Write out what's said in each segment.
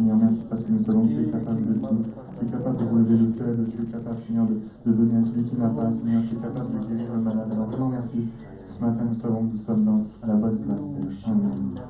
Seigneur. Merci parce que nous savons que tu es capable de tout. Tu es capable de relever le faible. Tu es capable, Seigneur, de donner à celui qui n'a pas, Seigneur. Tu es capable de guérir le malade. Alors vraiment merci. Ce matin, nous savons que nous sommes à la bonne place, Père. Amen.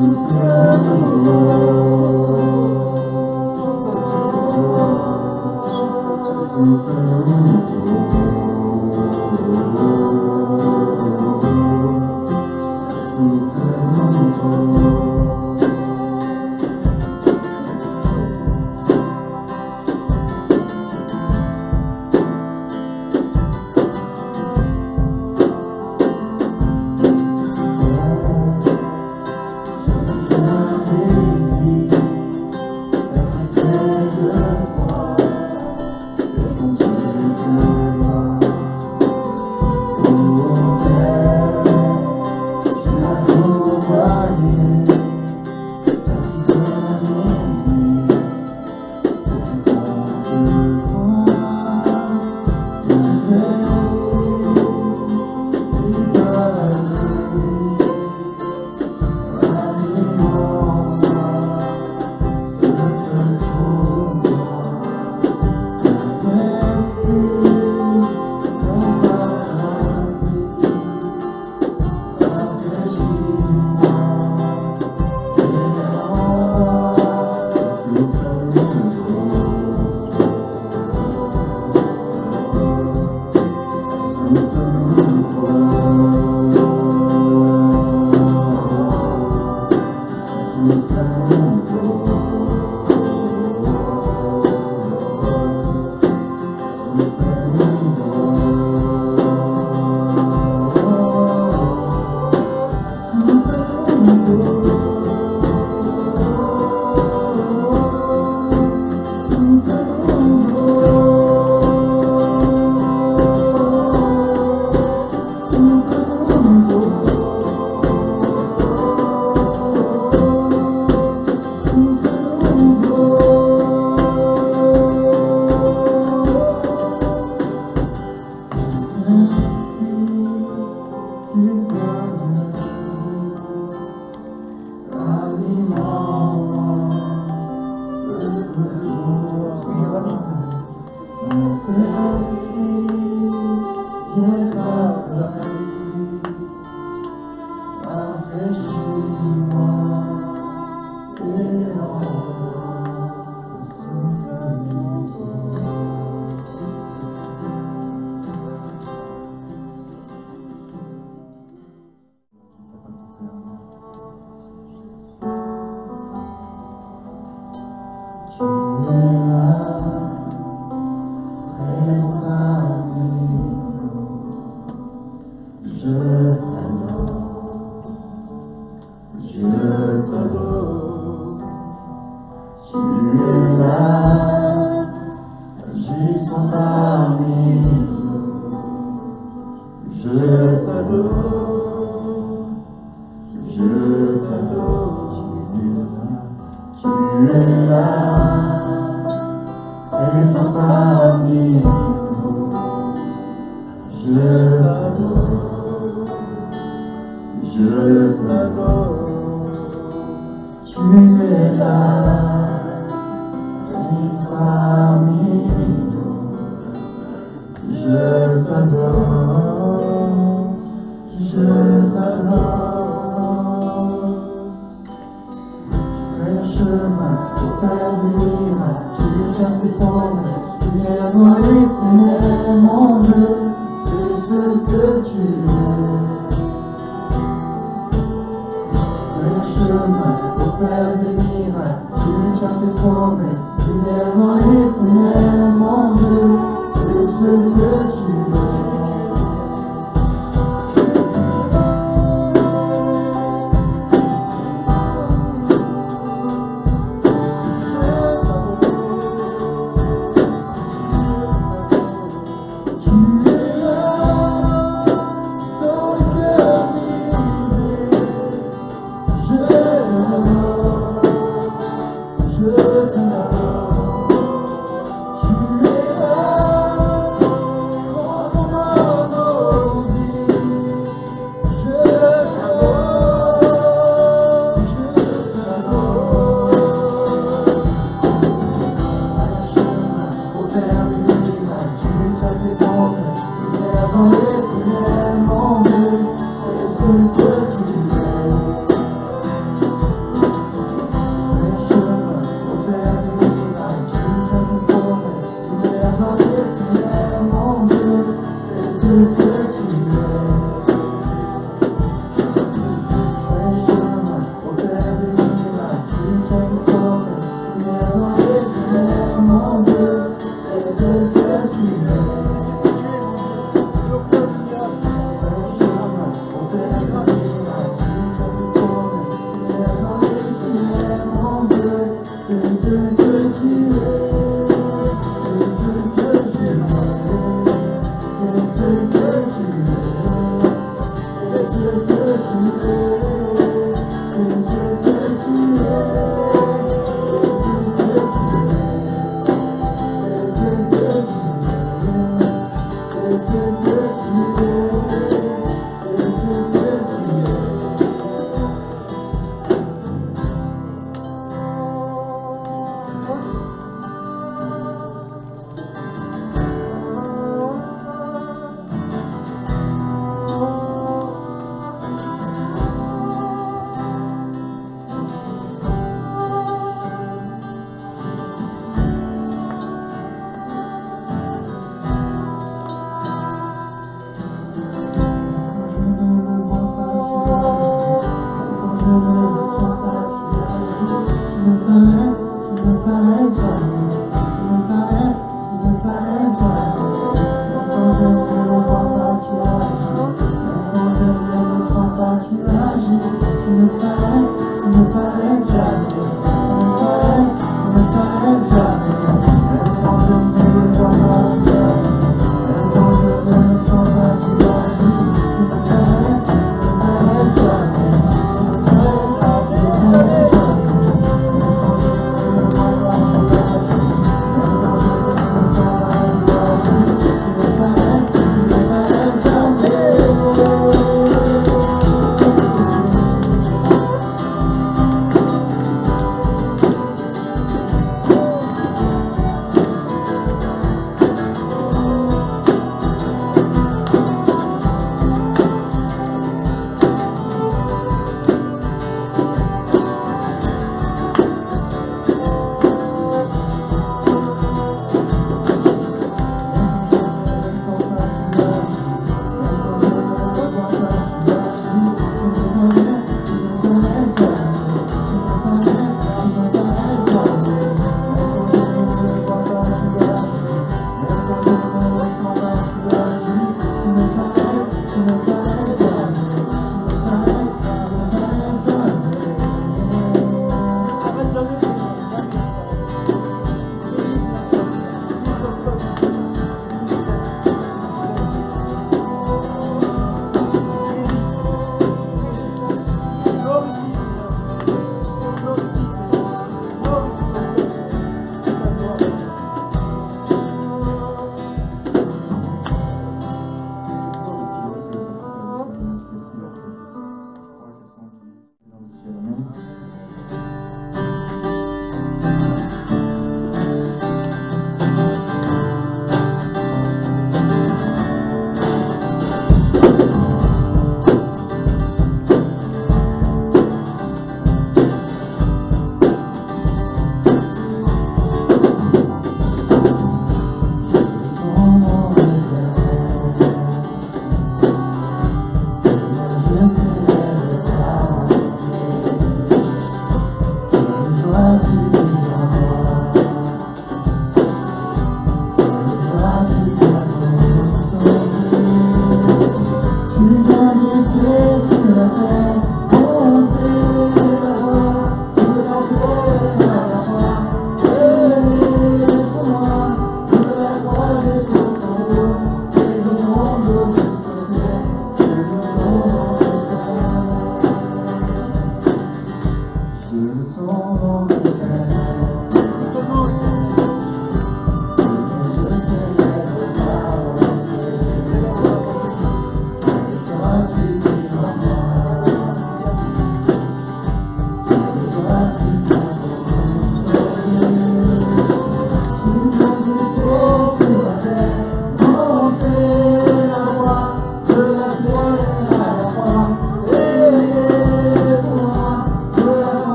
Tu es là,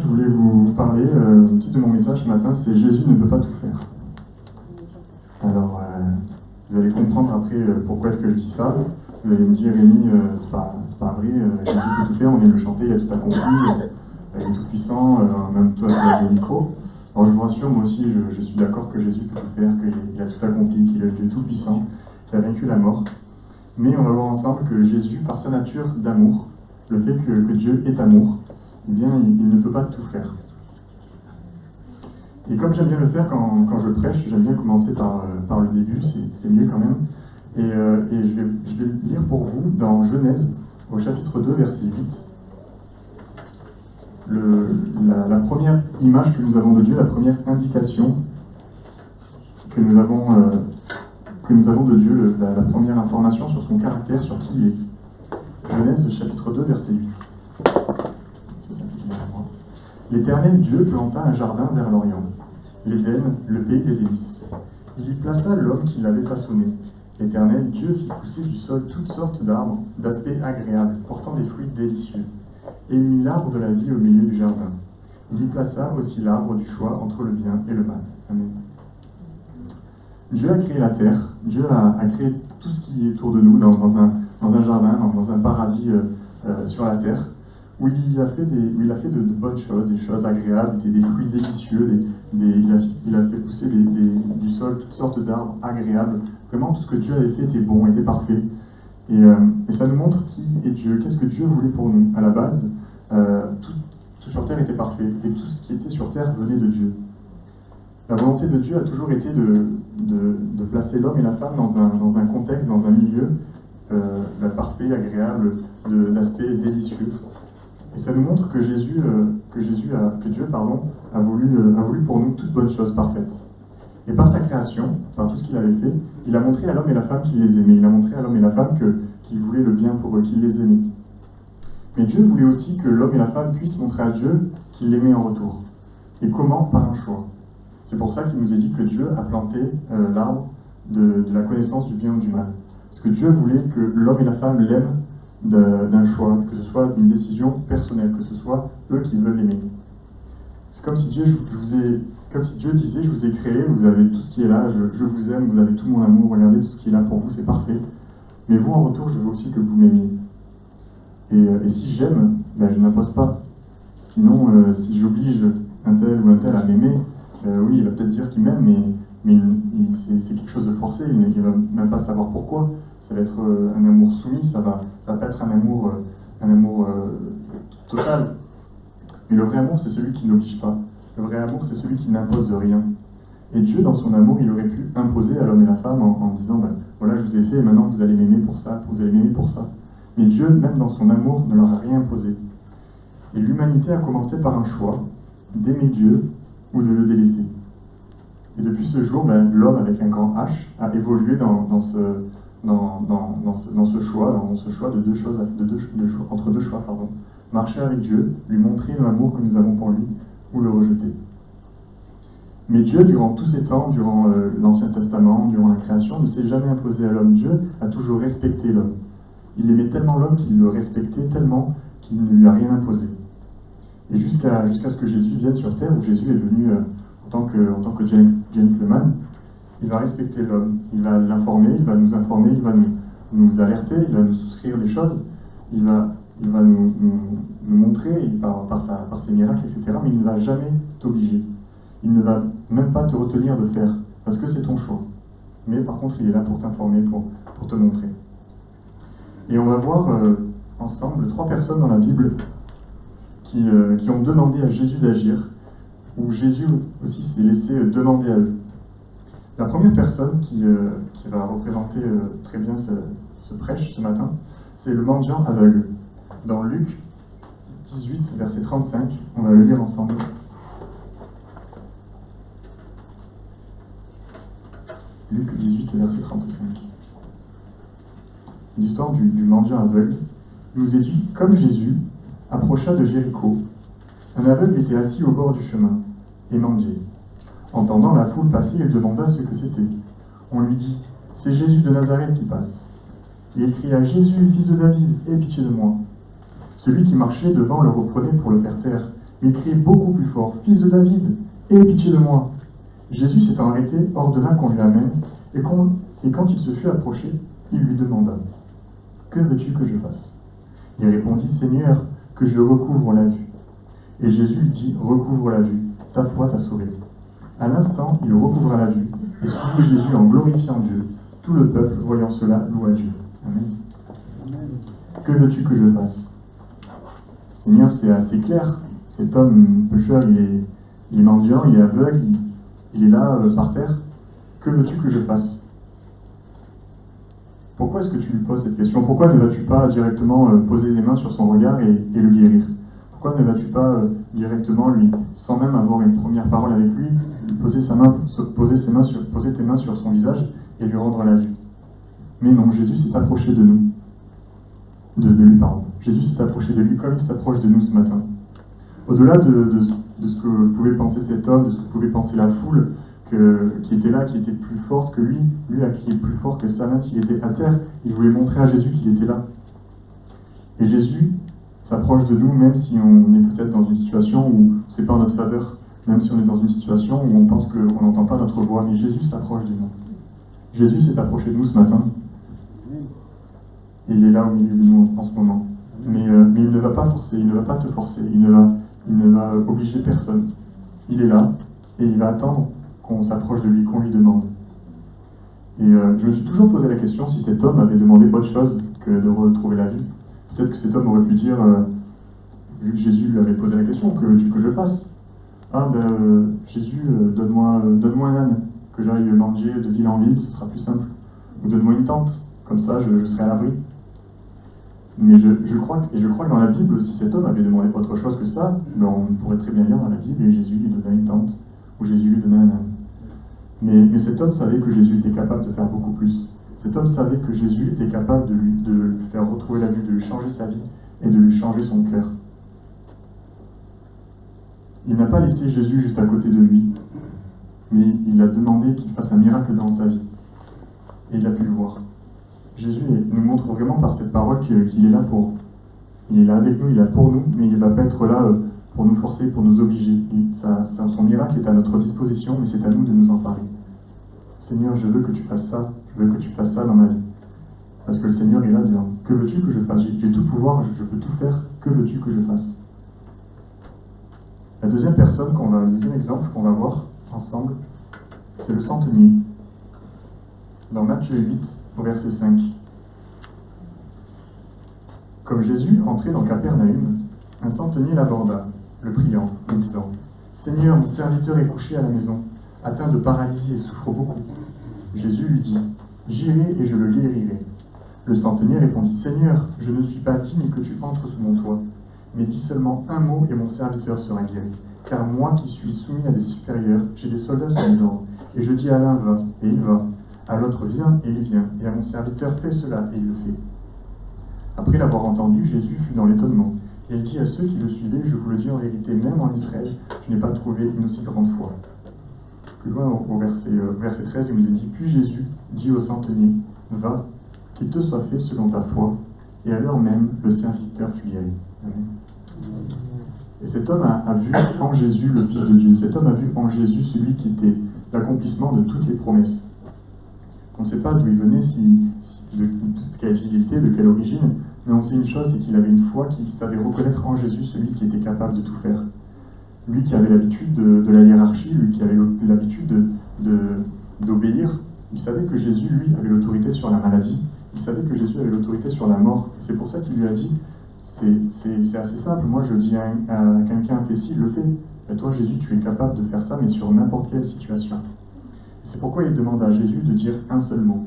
je voulais vous parler, le titre de mon message ce matin, c'est Jésus ne peut pas tout faire. Alors, vous allez comprendre après pourquoi est-ce que je dis ça. Vous allez me dire, Rémi, c'est pas vrai, Jésus peut tout faire, on vient de le chanter, il a tout accompli, il est tout puissant, même toi tu as le micro. Alors je vous rassure, moi aussi je suis d'accord que Jésus peut tout faire, qu'il a tout accompli, qu'il est le Dieu tout puissant, qu'il a vaincu la mort. Mais on va voir ensemble que Jésus, par sa nature d'amour, le fait que Dieu est amour, eh bien il ne peut pas tout faire. Et comme j'aime bien le faire quand je prêche, j'aime bien commencer par le début, c'est mieux quand même. Et je vais lire pour vous dans Genèse, au chapitre 2, verset 8, la première image que nous avons de Dieu, la première indication que nous avons de Dieu, la première information sur son caractère, sur qui il est. Genèse, chapitre 2, verset 8. C'est ça qui vient à moi. L'Éternel Dieu planta un jardin vers l'Orient, l'Éden, le pays des délices. Il y plaça l'homme qu'il avait façonné. L'Éternel Dieu fit pousser du sol toutes sortes d'arbres, d'aspect agréable, portant des fruits délicieux. Et il mit l'arbre de la vie au milieu du jardin. Il y plaça aussi l'arbre du choix entre le bien et le mal. Amen. Dieu a créé la terre, Dieu a créé tout ce qui est autour de nous, dans un jardin, dans un paradis sur la terre, où il a fait de bonnes choses, des choses agréables, des fruits délicieux, il a fait pousser du sol toutes sortes d'arbres agréables. Vraiment, tout ce que Dieu avait fait était bon, était parfait. Et ça nous montre qui est Dieu, qu'est-ce que Dieu voulait pour nous. À la base, tout sur terre était parfait, et tout ce qui était sur terre venait de Dieu. La volonté de Dieu a toujours été de placer l'homme et la femme dans un contexte, dans un milieu parfait, agréable, d'aspect délicieux. Et ça nous montre que Dieu a voulu pour nous toutes bonnes choses parfaites. Et par sa création, par tout ce qu'il avait fait, il a montré à l'homme et la femme qu'il les aimait. Il a montré à l'homme et la femme qu'il voulait le bien pour eux, qu'il les aimait. Mais Dieu voulait aussi que l'homme et la femme puissent montrer à Dieu qu'il l'aimait en retour. Et comment? Par un choix. C'est pour ça qu'il nous a dit que Dieu a planté l'arbre de la connaissance du bien ou du mal. Parce que Dieu voulait que l'homme et la femme l'aiment d'un choix, que ce soit d'une décision personnelle, que ce soit eux qui veulent l'aimer. C'est comme si Dieu disait, je vous ai créé, vous avez tout ce qui est là, je vous aime, vous avez tout mon amour, regardez tout ce qui est là pour vous, c'est parfait. Mais vous, en retour, je veux aussi que vous m'aimiez. Et si j'aime, je n'impose pas. Sinon, si j'oblige un tel ou un tel à m'aimer, oui, il va peut-être dire qu'il m'aime, mais c'est quelque chose de forcé, il ne va même pas savoir pourquoi. Ça va être un amour soumis, ça va pas être un amour total. Mais le vrai amour, c'est celui qui n'oblige pas. Le vrai amour, c'est celui qui n'impose rien. Et Dieu, dans son amour, il aurait pu imposer à l'homme et la femme en disant, voilà, je vous ai fait, et maintenant vous allez m'aimer pour ça, vous allez m'aimer pour ça. Mais Dieu, même dans son amour, ne leur a rien imposé. Et l'humanité a commencé par un choix, d'aimer Dieu ou de le délaisser. Et depuis ce jour, l'homme avec un grand H a évolué dans ce choix de deux choses, entre deux choix, pardon. Marcher avec Dieu, lui montrer l'amour que nous avons pour lui, ou le rejeter. Mais Dieu, durant tous ces temps, durant l'Ancien Testament, durant la création, ne s'est jamais imposé à l'homme. Dieu a toujours respecté l'homme. Il aimait tellement l'homme qu'il le respectait tellement qu'il ne lui a rien imposé. Et jusqu'à ce que Jésus vienne sur terre, où Jésus est venu en tant que gentleman, il va respecter l'homme, il va l'informer, il va nous informer, il va nous alerter, il va nous souscrire des choses, il va nous montrer par ses miracles, etc. Mais il ne va jamais t'obliger. Il ne va même pas te retenir de faire, parce que c'est ton choix. Mais par contre, il est là pour t'informer, pour te montrer. Et on va voir ensemble 3 personnes dans la Bible qui ont demandé à Jésus d'agir, où Jésus aussi s'est laissé demander à eux. La première personne qui va représenter très bien ce prêche ce matin, c'est le mendiant aveugle. Dans Luc 18, verset 35, on va le lire ensemble. Luc 18, verset 35. C'est l'histoire du mendiant aveugle. Il nous est dit, comme Jésus approcha de Jéricho, un aveugle était assis au bord du chemin et mendiait. Entendant la foule passer, il demanda ce que c'était. On lui dit, c'est Jésus de Nazareth qui passe. Et il cria, Jésus, fils de David, aie pitié de moi. Celui qui marchait devant le reprenait pour le faire taire. mais il criait beaucoup plus fort, « Fils de David, aie pitié de moi !» Jésus s'étant arrêté, ordonna qu'on lui amène, et quand il se fut approché, il lui demanda, « Que veux-tu que je fasse ?» Il répondit, « Seigneur, que je recouvre la vue. » Et Jésus lui dit, « Recouvre la vue, ta foi t'a sauvé. » À l'instant, il recouvra la vue, et suivit Jésus en glorifiant Dieu. Tout le peuple, voyant cela, loua Dieu. Amen. Que veux-tu que je fasse? Seigneur, c'est assez clair. Cet homme pécheur, il est mendiant, il est aveugle, il est là, par terre. Que veux-tu que je fasse? Pourquoi est-ce que tu lui poses cette question? Pourquoi ne vas-tu pas directement poser les mains sur son regard et le guérir? Pourquoi ne vas-tu pas directement lui, sans même avoir une première parole avec lui, poser tes mains sur son visage et lui rendre la vue? Mais non, Jésus s'est approché de nous. Jésus s'est approché de lui comme il s'approche de nous ce matin. Au-delà de ce que pouvait penser cet homme, de ce que pouvait penser la foule qui était là, qui était plus forte que lui a crié plus fort que ça, même s'il était à terre, il voulait montrer à Jésus qu'il était là. Et Jésus s'approche de nous même si on est peut-être dans une situation où c'est pas en notre faveur, même si on est dans une situation où on pense qu'on n'entend pas notre voix, mais Jésus s'approche de nous. Jésus s'est approché de nous ce matin. Et il est là au milieu de nous en ce moment. Mais il ne va pas forcer, il ne va pas te forcer, il ne va obliger personne. Il est là et il va attendre qu'on s'approche de lui, qu'on lui demande. Et je me suis toujours posé la question si cet homme avait demandé autre chose que de retrouver la vue. Peut-être que cet homme aurait pu dire, vu que Jésus lui avait posé la question, que veux-tu que je fasse? Ah ben Jésus, donne-moi un âne, que j'aille manger de ville en ville, ce sera plus simple. Ou donne-moi une tente, comme ça je serai à l'abri. Mais je crois que dans la Bible, si cet homme avait demandé autre chose que ça, ben on pourrait très bien lire dans la Bible et Jésus lui donnait une tente, ou Jésus lui donnait un âne. Mais cet homme savait que Jésus était capable de faire beaucoup plus. Cet homme savait que Jésus était capable de lui faire retrouver la vue, de lui changer sa vie et de lui changer son cœur. Il n'a pas laissé Jésus juste à côté de lui, mais il a demandé qu'il fasse un miracle dans sa vie. Et il a pu le voir. Jésus nous montre vraiment par cette parole qu'il est là il est là avec nous, il est là pour nous, mais il ne va pas être là pour nous forcer, pour nous obliger. Son miracle est à notre disposition, mais c'est à nous de nous emparer. Seigneur, je veux que tu fasses ça, je veux que tu fasses ça dans ma vie. Parce que le Seigneur est là disant, que veux-tu que je fasse? J'ai tout pouvoir, je peux tout faire, que veux-tu que je fasse? La deuxième exemple qu'on va voir ensemble, c'est le centenier. Dans Matthieu 8, au verset 5. Comme Jésus entrait dans Capernaum, un centenier l'aborda, le priant, en disant, « Seigneur, mon serviteur est couché à la maison, atteint de paralysie et souffre beaucoup. » Jésus lui dit, « J'irai et je le guérirai. » Le centenier répondit, « Seigneur, je ne suis pas digne que tu entres sous mon toit, mais dis seulement un mot et mon serviteur sera guéri. Car moi qui suis soumis à des supérieurs, j'ai des soldats sous mes ordres, et je dis à l'un va, et il va, à l'autre viens, et il vient, et à mon serviteur fais cela, et il le fait. » Après l'avoir entendu, Jésus fut dans l'étonnement, et il dit à ceux qui le suivaient, « Je vous le dis en vérité, même en Israël, je n'ai pas trouvé une aussi grande foi. » Plus loin, au verset 13, il nous est dit, « Puis Jésus dit au centenier, va, qu'il te soit fait selon ta foi, et à l'heure même, le serviteur fut guéri. » Amen. Et cet homme a vu en Jésus le Fils de Dieu. Cet homme a vu en Jésus celui qui était l'accomplissement de toutes les promesses. On ne sait pas d'où il venait, de quelle vie il était, de quelle origine, mais on sait une chose, c'est qu'il avait une foi qui savait reconnaître en Jésus celui qui était capable de tout faire. Lui qui avait l'habitude de la hiérarchie, lui qui avait l'habitude d'obéir, il savait que Jésus, lui, avait l'autorité sur la maladie, il savait que Jésus avait l'autorité sur la mort. C'est pour ça qu'il lui a dit, c'est assez simple, moi je dis à quelqu'un fais ci, il le fait. Et toi Jésus, tu es capable de faire ça, mais sur n'importe quelle situation. C'est pourquoi il demande à Jésus de dire un seul mot.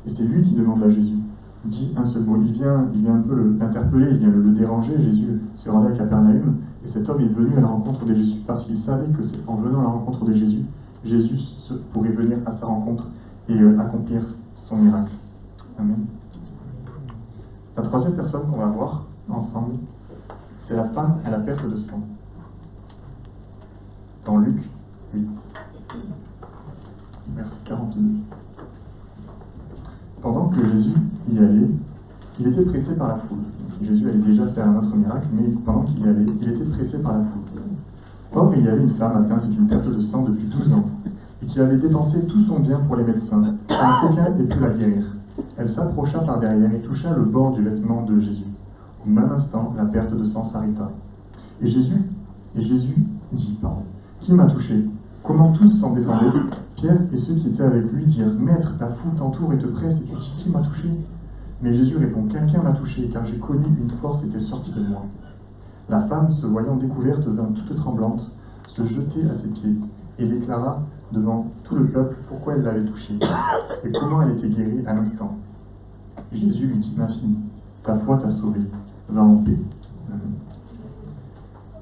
Et c'est lui qui demande à Jésus, dis un seul mot. Il vient un peu l'interpeller, il vient le déranger. Jésus se rendait à Capernaum, et cet homme est venu à la rencontre de Jésus, parce qu'il savait que c'est en venant à la rencontre de Jésus, Jésus pourrait venir à sa rencontre et accomplir son miracle. Amen. La troisième personne qu'on va voir ensemble, c'est la femme à la perte de sang. Dans Luc 8, verset 42. Pendant que Jésus y allait, il était pressé par la foule, Jésus allait déjà faire un autre miracle, mais pendant qu'il y allait, il était pressé par la foule. Or, il y avait une femme atteinte d'une perte de sang depuis 12 ans, et qui avait dépensé tout son bien pour les médecins, sans qu'aucun ait pu la guérir. Elle s'approcha par derrière et toucha le bord du vêtement de Jésus. Au même instant, la perte de sang s'arrêta. Et Jésus dit, qui m'a touché? Comment tous s'en défendaient? Pierre et ceux qui étaient avec lui dirent, Maître, la foule t'entoure et te presse, et tu dis, qui m'a touché? Mais Jésus répond, quelqu'un m'a touché, car j'ai connu une force était sortie de moi. La femme, se voyant découverte, vint toute tremblante, se jeter à ses pieds, et déclara devant tout le peuple pourquoi elle l'avait touché, et comment elle était guérie à l'instant. Jésus lui dit, ma fille, ta foi t'a sauvée, va en paix.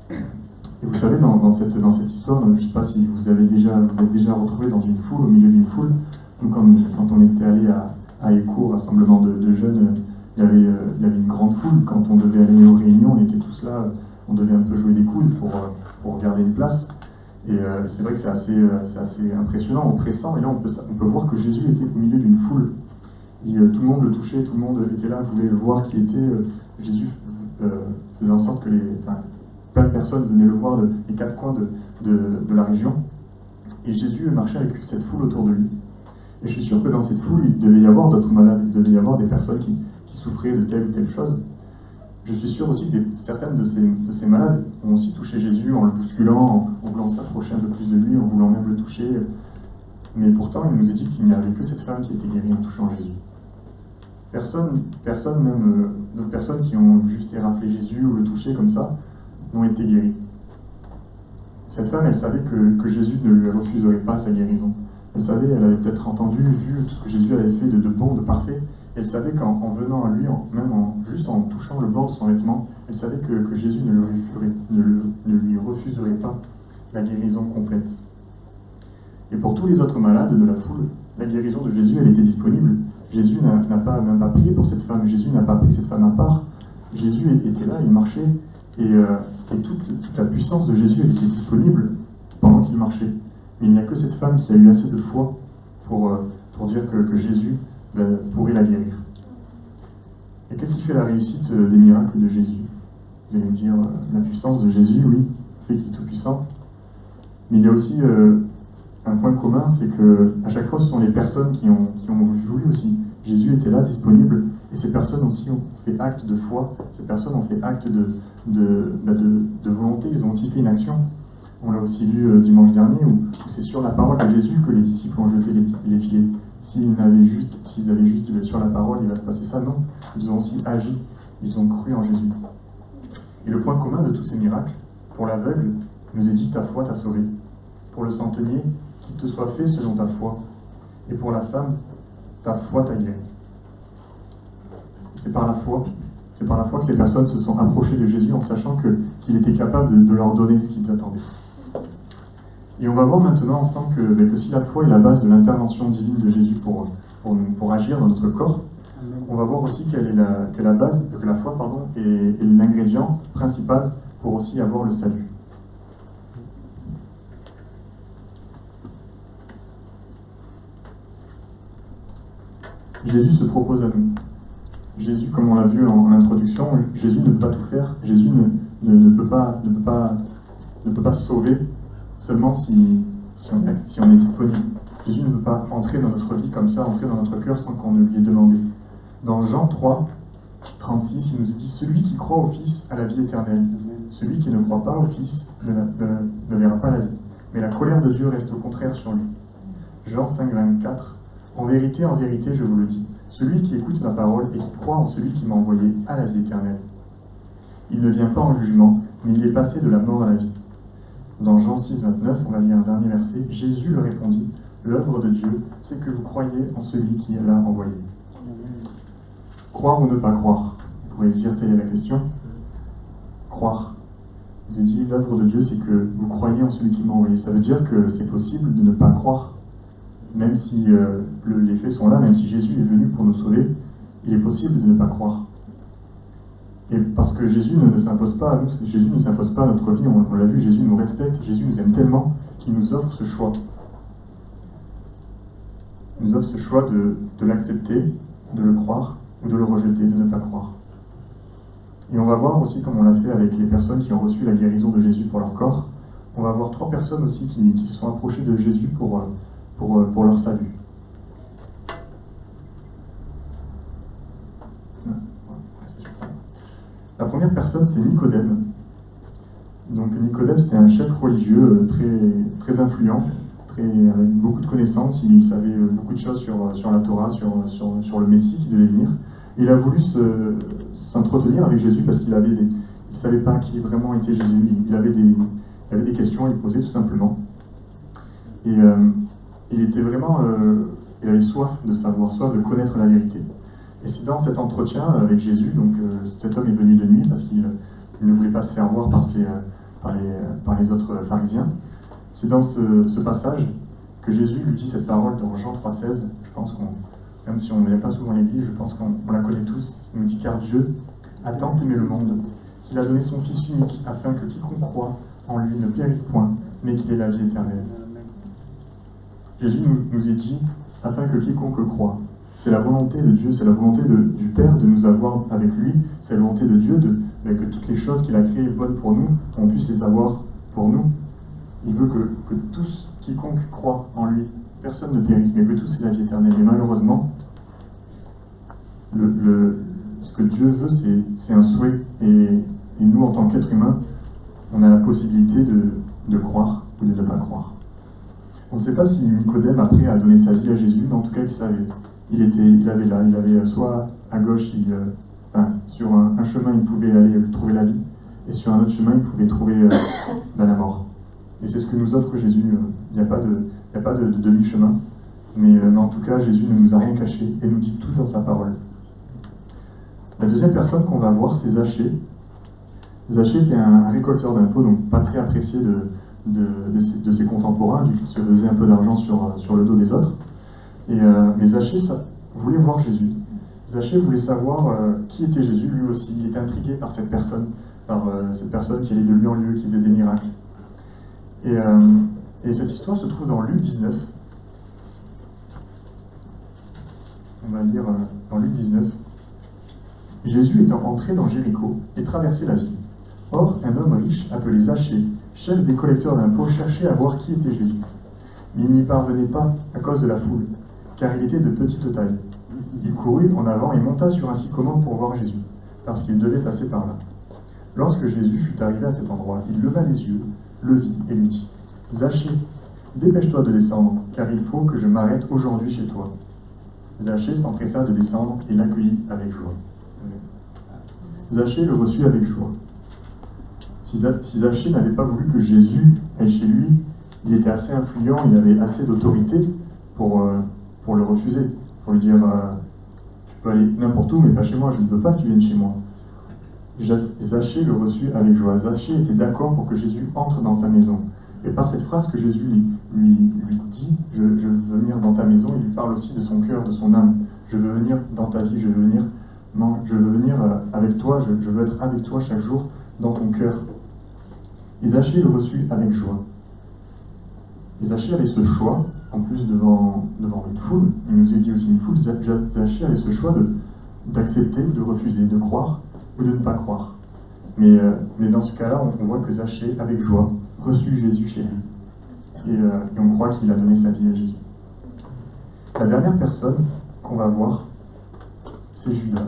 Et vous savez, dans cette histoire, je ne sais pas si vous êtes déjà retrouvé dans une foule, au milieu d'une foule. Nous, quand on était allé à ECHO, rassemblement de jeunes, il y avait une grande foule. Quand on devait aller aux réunions, on était tous là, on devait un peu jouer des coudes pour garder une place. Et c'est vrai que c'est assez impressionnant, oppressant. Et là, on peut voir que Jésus était au milieu d'une foule. Et tout le monde le touchait, tout le monde était là, voulait le voir qui était. Jésus faisait en sorte que plein de personnes venaient le voir des quatre coins de la région. Et Jésus marchait avec cette foule autour de lui. Et je suis sûr que dans cette foule, il devait y avoir d'autres malades, il devait y avoir des personnes qui souffraient de telle ou telle chose. Je suis sûr aussi que certaines de ces malades ont aussi touché Jésus en le bousculant, en voulant s'approcher un peu plus de lui, en voulant même le toucher. Mais pourtant, il nous est dit qu'il n'y avait que cette femme qui était guérie en touchant Jésus. Personne même d'autres personnes qui ont juste éraflé Jésus ou le touché comme ça, n'ont été guéries. Cette femme, elle savait que Jésus ne lui refuserait pas sa guérison. Elle avait peut-être entendu, vu tout ce que Jésus avait fait de bon, de parfait. Elle savait qu'en venant à lui, juste en touchant le bord de son vêtement, elle savait que Jésus ne lui refuserait pas la guérison complète. Et pour tous les autres malades de la foule, la guérison de Jésus, elle était disponible. Jésus n'a même pas prié pour cette femme. Jésus n'a pas pris cette femme à part. Jésus était là, il marchait. Et toute la puissance de Jésus elle était disponible pendant qu'il marchait. Mais il n'y a que cette femme qui a eu assez de foi pour dire que Jésus pourrait la guérir. Et qu'est-ce qui fait la réussite des miracles de Jésus? Vous allez me dire, la puissance de Jésus, oui, fait qu'il est tout puissant. Mais il y a aussi un point commun, c'est qu'à chaque fois, ce sont les personnes qui ont voulu aussi. Jésus était là, disponible, et ces personnes aussi ont fait acte de foi, ces personnes ont fait acte de volonté, ils ont aussi fait une action. On l'a aussi lu dimanche dernier, où c'est sur la parole de Jésus que les disciples ont jeté les filets. S'ils avaient juste dit sur la parole, il va se passer ça, non. Ils ont aussi agi, ils ont cru en Jésus. Et le point commun de tous ces miracles, pour l'aveugle, il nous est dit, ta foi t'a sauvé. Pour le centenier, qu'il te soit fait selon ta foi. Et pour la femme, ta foi t'a guéri. C'est par la foi que ces personnes se sont approchées de Jésus en sachant qu'il était capable de leur donner ce qu'ils attendaient. Et on va voir maintenant ensemble que si la foi est la base de l'intervention divine de Jésus pour agir dans notre corps, on va voir aussi que la foi est l'ingrédient principal pour aussi avoir le salut. Jésus se propose à nous. Jésus, comme on l'a vu en introduction, Jésus ne peut pas tout faire. Jésus ne peut pas sauver seulement si on est disponible. Jésus ne peut pas entrer dans notre vie comme ça, entrer dans notre cœur sans qu'on ne lui ait demandé. Dans Jean 3, 36, il nous dit « Celui qui croit au Fils a la vie éternelle. Celui qui ne croit pas au Fils ne verra pas la vie. Mais la colère de Dieu reste au contraire sur lui. » Jean 5, 24. En vérité, je vous le dis, celui qui écoute ma parole et qui croit en celui qui m'a envoyé a la vie éternelle. Il ne vient pas en jugement, mais il est passé de la mort à la vie. Dans Jean 6, 29, on va lire un dernier verset, Jésus leur répondit, l'œuvre de Dieu, c'est que vous croyez en celui qui l'a envoyé. Croire ou ne pas croire? Vous pourrez se dire, telle est la question. Croire. J'ai dit, l'œuvre de Dieu, c'est que vous croyez en celui qui m'a envoyé. Ça veut dire que c'est possible de ne pas croire. Même si les faits sont là, même si Jésus est venu pour nous sauver, il est possible de ne pas croire. Et parce que Jésus ne s'impose pas à nous, Jésus ne s'impose pas à notre vie, on l'a vu, Jésus nous respecte, Jésus nous aime tellement qu'il nous offre ce choix. Il nous offre ce choix de l'accepter, de le croire, ou de le rejeter, de ne pas croire. Et on va voir aussi, comme on l'a fait avec les personnes qui ont reçu la guérison de Jésus pour leur corps, on va voir 3 personnes aussi qui se sont approchées de Jésus pour leur salut. La première personne, c'est Nicodème. Donc Nicodème, c'était un chef religieux très influent, avec beaucoup de connaissances. Il savait beaucoup de choses sur la Torah, sur le Messie qui devait venir. Il a voulu s'entretenir avec Jésus parce qu'il ne savait pas qui vraiment était Jésus. Il avait des questions à lui poser tout simplement. Et il était vraiment, il avait soif de savoir, soif de connaître la vérité. Et c'est dans cet entretien avec Jésus, donc cet homme est venu de nuit parce qu'il ne voulait pas se faire voir par les autres pharisiens. C'est dans ce passage que Jésus lui dit cette parole dans Jean 3,16. Je pense même si on ne vient pas souvent à l'église, je pense qu'on la connaît tous. Il nous dit: car Dieu a tant aimé le monde qu'il a donné son Fils unique afin que quiconque croit en lui ne périsse point, mais qu'il ait la vie éternelle. Jésus nous est dit afin que quiconque croit. C'est la volonté de Dieu, c'est la volonté du Père de nous avoir avec lui, c'est la volonté de Dieu que toutes les choses qu'il a créées bonnes pour nous, on puisse les avoir pour nous. Il veut que tous, quiconque croit en lui, personne ne périsse, mais que tous aient la vie éternelle. Et malheureusement, ce que Dieu veut, c'est un souhait. Et nous, en tant qu'êtres humains, on a la possibilité de croire ou de ne pas croire. On ne sait pas si Nicodème, après, a donné sa vie à Jésus, mais en tout cas, il savait. Il avait soit à gauche, sur un chemin, il pouvait aller trouver la vie, et sur un autre chemin, il pouvait trouver la mort. Et c'est ce que nous offre Jésus. Il n'y a pas de demi-chemin, mais en tout cas, Jésus ne nous a rien caché et nous dit tout dans sa parole. La deuxième personne qu'on va voir, c'est Zachée. Zachée était un récolteur d'impôts, donc pas très apprécié de ses contemporains, du qu'il se faisait un peu d'argent sur le dos des autres. Mais Zachée voulait voir Jésus. Zachée voulait savoir qui était Jésus, lui aussi. Il était intrigué par cette personne qui allait de lieu en lieu, qui faisait des miracles. Et cette histoire se trouve dans Luc 19. On va lire dans Luc 19. Jésus étant entré dans Jéricho et traversait la ville. Or, un homme riche appelé Zachée, chef des collecteurs d'impôts, cherchait à voir qui était Jésus. Mais il n'y parvenait pas à cause de la foule, car il était de petite taille. Il courut en avant et monta sur un sycomore pour voir Jésus, parce qu'il devait passer par là. Lorsque Jésus fut arrivé à cet endroit, il leva les yeux, le vit et lui dit: Zachée, dépêche-toi de descendre, car il faut que je m'arrête aujourd'hui chez toi. Zachée s'empressa de descendre et l'accueillit avec joie. Zachée le reçut avec joie. Si Zachée n'avait pas voulu que Jésus aille chez lui, il était assez influent, il avait assez d'autorité pour le refuser, pour lui dire tu peux aller n'importe où, mais pas chez moi, je ne veux pas que tu viennes chez moi. Zachée le reçut avec joie. Zachée était d'accord pour que Jésus entre dans sa maison. Et par cette phrase que Jésus lui dit, je veux venir dans ta maison, il lui parle aussi de son cœur, de son âme. Je veux venir dans ta vie, je veux venir avec toi, je veux être avec toi chaque jour dans ton cœur. Et Zachée le reçut avec joie. Et Zachée avait ce choix, en plus devant une foule, il nous est dit aussi une foule, Zachée avait ce choix d'accepter, de refuser, de croire ou de ne pas croire. Mais dans ce cas-là, on voit que Zachée, avec joie, reçut Jésus chez lui. Et on croit qu'il a donné sa vie à Jésus. La dernière personne qu'on va voir, c'est Judas.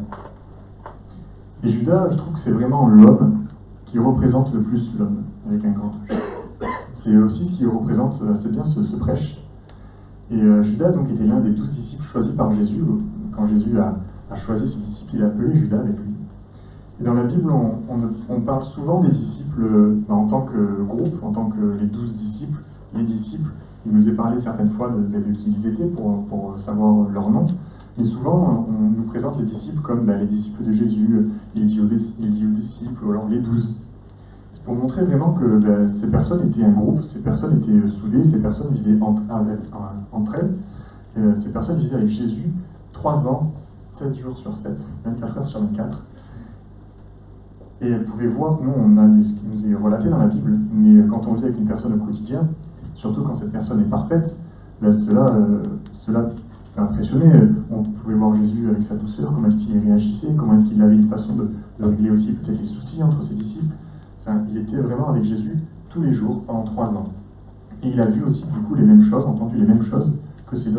Et Judas, je trouve que c'est vraiment l'homme qui représente le plus l'homme, avec un grand H. C'est aussi ce qui représente assez bien ce prêche. Et Judas donc était l'un des 12 disciples choisis par Jésus. Quand Jésus a choisi ses disciples, il a appelé Judas avec lui. Et dans la Bible, on parle souvent des disciples en tant que groupe, en tant que les 12 disciples. Les disciples, il nous est parlé certaines fois de qui ils étaient pour savoir leur nom. Mais souvent, on nous présente les disciples comme les disciples de Jésus. Il dit aux disciples, ou alors les 12. Pour montrer vraiment que ces personnes étaient un groupe, ces personnes étaient soudées, ces personnes vivaient entre elles. Ces personnes vivaient avec Jésus 3 ans, 7 jours sur 7, 24 heures sur 24. Et elles pouvaient voir, nous on a ce qui nous est relaté dans la Bible, mais quand on vit avec une personne au quotidien, surtout quand cette personne est parfaite, cela impressionné. On pouvait voir Jésus avec sa douceur, comment est-ce qu'il réagissait, comment est-ce qu'il avait une façon de régler aussi peut-être les soucis entre ses disciples. Enfin, il était vraiment avec Jésus tous les jours pendant 3 ans. Et il a vu aussi du coup les mêmes choses, entendu les mêmes choses que ses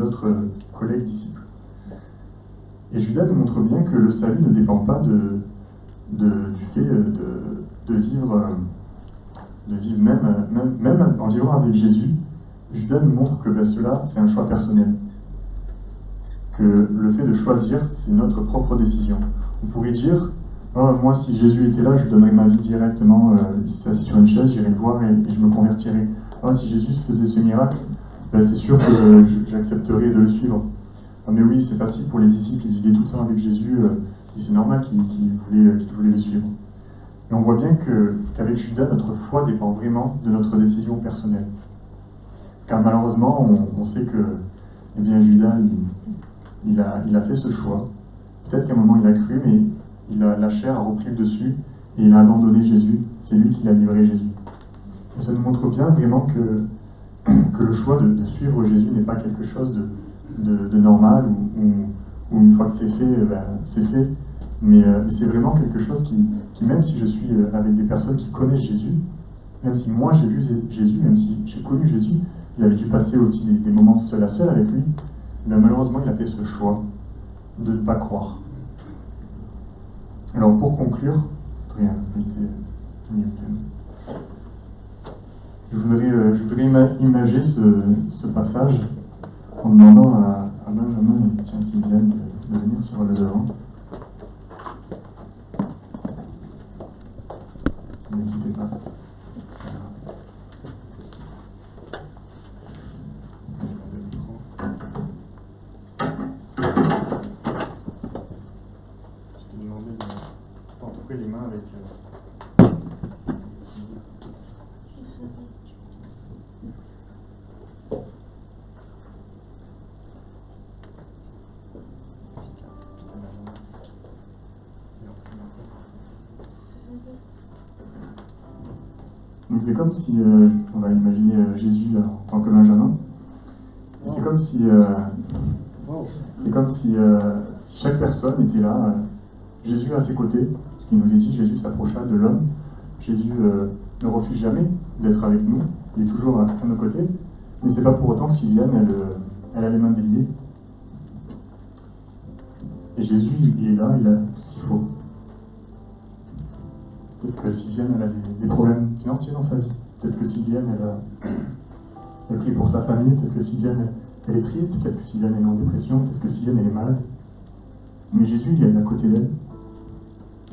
autres collègues disciples. Et Judas nous montre bien que le salut ne dépend pas du fait de vivre même en vivant avec Jésus. Judas nous montre que cela, c'est un choix personnel. Que le fait de choisir, c'est notre propre décision. On pourrait dire, oh, moi, si Jésus était là, je lui donnerais ma vie directement. S'il s'est assis sur une chaise, j'irais le voir et je me convertirais. Oh, si Jésus faisait ce miracle, c'est sûr que j'accepterais de le suivre. Ah, mais oui, c'est facile pour les disciples, ils vivaient tout le temps avec Jésus, c'est normal qu'ils voulaient le suivre. Et on voit bien qu'avec Judas, notre foi dépend vraiment de notre décision personnelle. Car malheureusement, on sait que eh bien, Judas, il a fait ce choix. Peut-être qu'à un moment il a cru, mais la chair a repris le dessus et il a abandonné Jésus. C'est lui qui l'a livré Jésus. Et ça nous montre bien vraiment que le choix de suivre Jésus n'est pas quelque chose de normal ou une fois que c'est fait, c'est fait. Mais c'est vraiment quelque chose qui, même si je suis avec des personnes qui connaissent Jésus, même si moi j'ai vu Jésus, même si j'ai connu Jésus, il avait dû passer aussi des moments seul à seul avec lui, mais malheureusement il a fait ce choix de ne pas croire. Alors pour conclure, je voudrais imager ce passage en demandant à Benjamin et tiens Sylviane de venir sur le devant. Ne quittez pas ça. Je te demandais de t'entourer les mains avec... Donc c'est comme si, on va imaginer Jésus en tant que Benjamin, c'est comme si chaque personne était là, Jésus à ses côtés, ce qui nous est dit, Jésus s'approcha de l'homme, Jésus ne refuse jamais d'être avec nous, il est toujours à nos côtés, mais c'est pas pour autant que Sylviane, elle a les mains déliées. Et Jésus, il est là, il a tout ce qu'il faut. Peut-être que Sylviane, elle a des problèmes financiers dans sa vie. Peut-être que Sylviane, elle prie pour sa famille. Peut-être que Sylviane, elle est triste. Peut-être que Sylviane, elle est en dépression. Peut-être que Sylviane, elle est malade. Mais Jésus, il est à côté d'elle.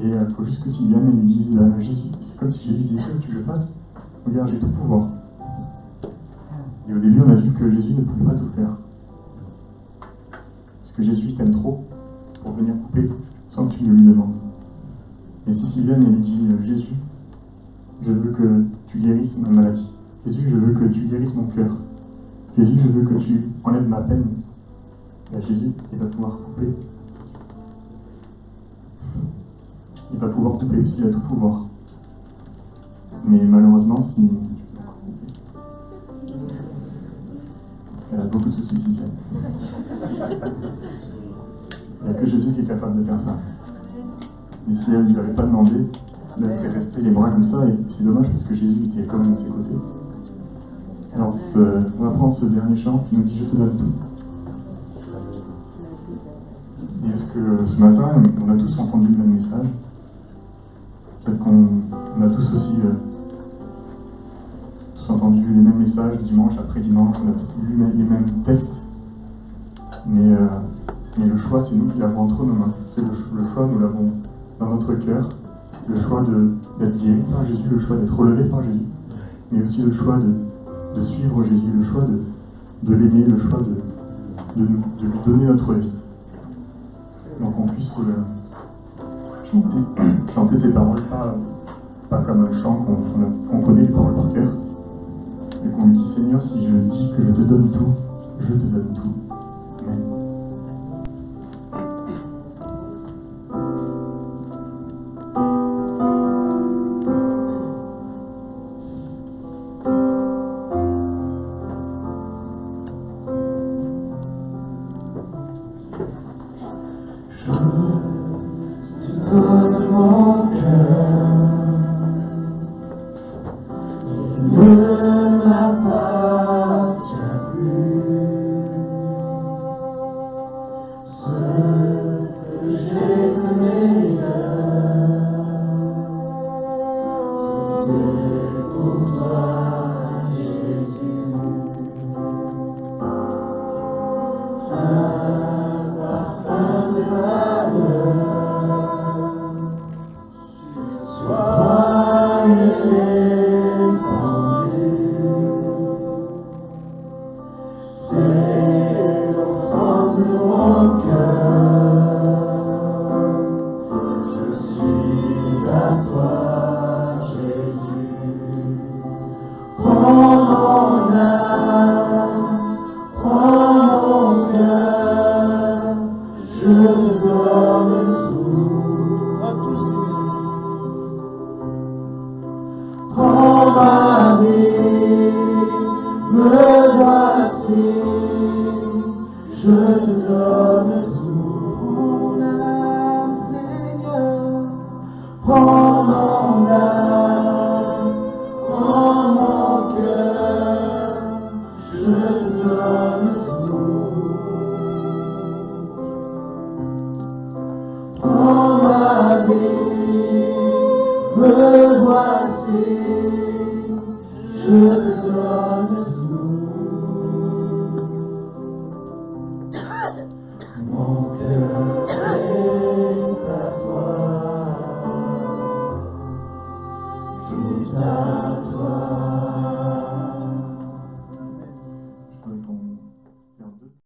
Et il faut juste que Sylviane, elle lui dise, Jésus, c'est comme si Jésus disait, qu'est-ce que tu veux que je fasse? Regarde, j'ai tout pouvoir. Et au début, on a vu que Jésus ne pouvait pas tout faire. Parce que Jésus t'aime trop pour venir couper sans que tu ne lui demandes. Et si Sylviane, elle lui dit, Jésus, je veux que tu guérisses ma maladie. Jésus, je veux que tu guérisses mon cœur. Jésus, je veux que tu enlèves ma peine. Et Jésus, il va pouvoir couper. Il va pouvoir couper parce qu'il a tout pouvoir. Mais malheureusement, si... Elle a beaucoup de soucis, Sylviane. Il n'y a que Jésus qui est capable de faire ça. Et si elle ne lui avait pas demandé, elle serait restée les bras comme ça, et c'est dommage parce que Jésus était quand même à ses côtés. Alors, on va prendre ce dernier chant qui nous dit « Je te donne tout ». Et est-ce que ce matin, on a tous entendu le même message? Peut-être qu'on a tous aussi entendu les mêmes messages dimanche après dimanche, on a peut-être lu les mêmes textes, mais le choix, c'est nous qui l'avons entre nos mains. C'est le choix, nous l'avons dans notre cœur, le choix d'être guéri par Jésus, le choix d'être relevé par Jésus, mais aussi le choix de suivre Jésus, le choix de l'aimer, le choix de lui donner notre vie. Donc on puisse chanter ces paroles, pas comme un chant qu'on connaît les paroles par cœur, mais qu'on lui dit, Seigneur, si je dis que je te donne tout, je te donne tout. Amen. Mon cœur